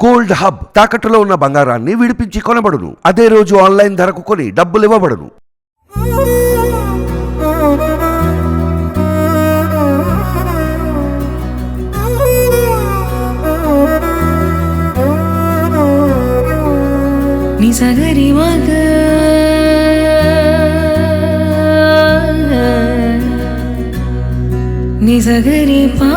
Gold hub తాకట్టులో ఉన్న బంగారాన్ని విడిపించి కొనబడును. అదే రోజు ఆన్లైన్ ధరకు కొని డబ్బులు ఇవ్వబడును. నిసగరి మగ నిసగరి పా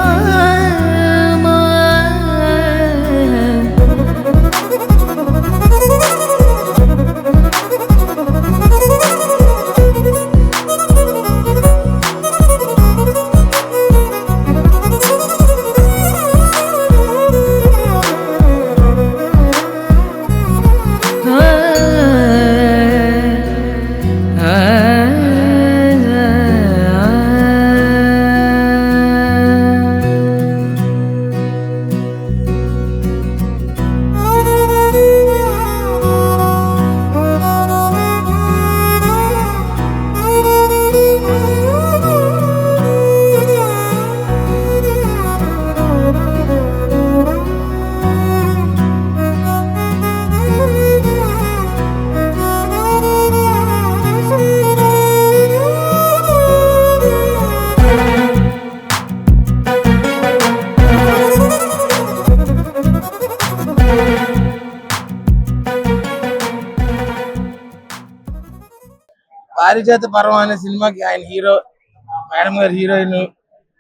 పారిజాత పర్వం అనే సినిమాకి ఆయన హీరో, మేడం గారు హీరోయిన్,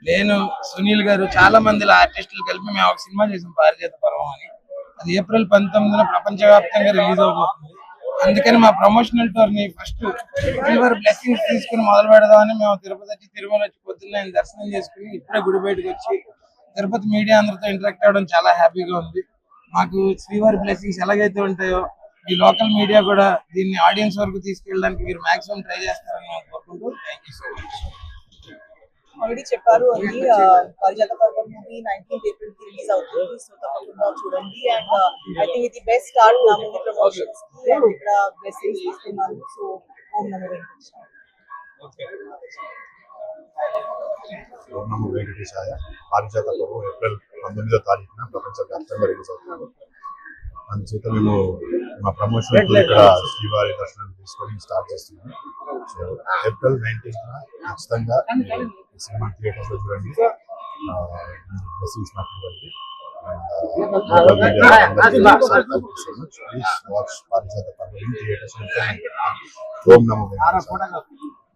నేను, సునీల్ గారు, చాలా మంది ఆర్టిస్టులు కలిపి మేము ఒక సినిమా చేసాం పారిజాత పర్వం అని. అది ఏప్రిల్ 19న ప్రపంచవ్యాప్తంగా రిలీజ్ అవబోతుంది. అందుకని మా ప్రమోషనల్ టూర్ ని ఫస్ట్ శ్రీవారి బ్లెస్సింగ్స్ తీసుకుని మొదలు పెడదామని మేము తిరుపతి వచ్చి తిరుమల వచ్చి పొద్దున్న ఆయన దర్శనం చేసుకుని ఇప్పుడే గుడి బయటకు వచ్చి తిరుపతి మీడియా అందరితో ఇంటరాక్ట్ అవ్వడం చాలా హ్యాపీగా ఉంది. మాకు శ్రీవారి బ్లెస్సింగ్స్ ఎలాగైతే ఉంటాయో ఈ లోకల్ మీడియా కూడా దీన్ని ఆడియన్స్ వరకు తీసుకెళ్ళడానికి మీరు మాక్సిమం ట్రై చేస్తారని మేము కోరుకుంటూ thank you so much. Already చెప్పారు అది పారిజాత పర్వం మూవీ 19th April కి రిలీజ్ అవుతుంది. సో తప్పకుండా చూడండి. అండ్ ఐ థింక్ ఇది బెస్ట్ స్టార్ట్ నా మూవీ ప్రమోషన్స్ కి. అండ్ ఇక్కడ బ్లెస్సింగ్స్ తీసుకున్నాను. సో ఓం నమో వెంకటేశాయ. ఓం నమో వెంకటేశాయ. పారిజాత పర్వం ఏప్రిల్ 19వ తారీఖున ప్రపంచవ్యాప్తంగా రిలీజ్ అవుతుంది. అందుచేత మేము మా ప్రమోషన్ ఇక్కడ శ్రీవారి దర్శనం తీసుకొని స్టార్ట్ చేస్తున్నాం. సో ఏప్రిల్ 19th ఖచ్చితంగా సినిమా థియేటర్స్ లో చూడండి. బ్లెస్సింగ్స్ నాకు ఇవ్వండి. ప్లీజ్ వాచ్ పారిజాత పర్వం థియేటర్స్. ఓం నమో వెంకటేశాయ.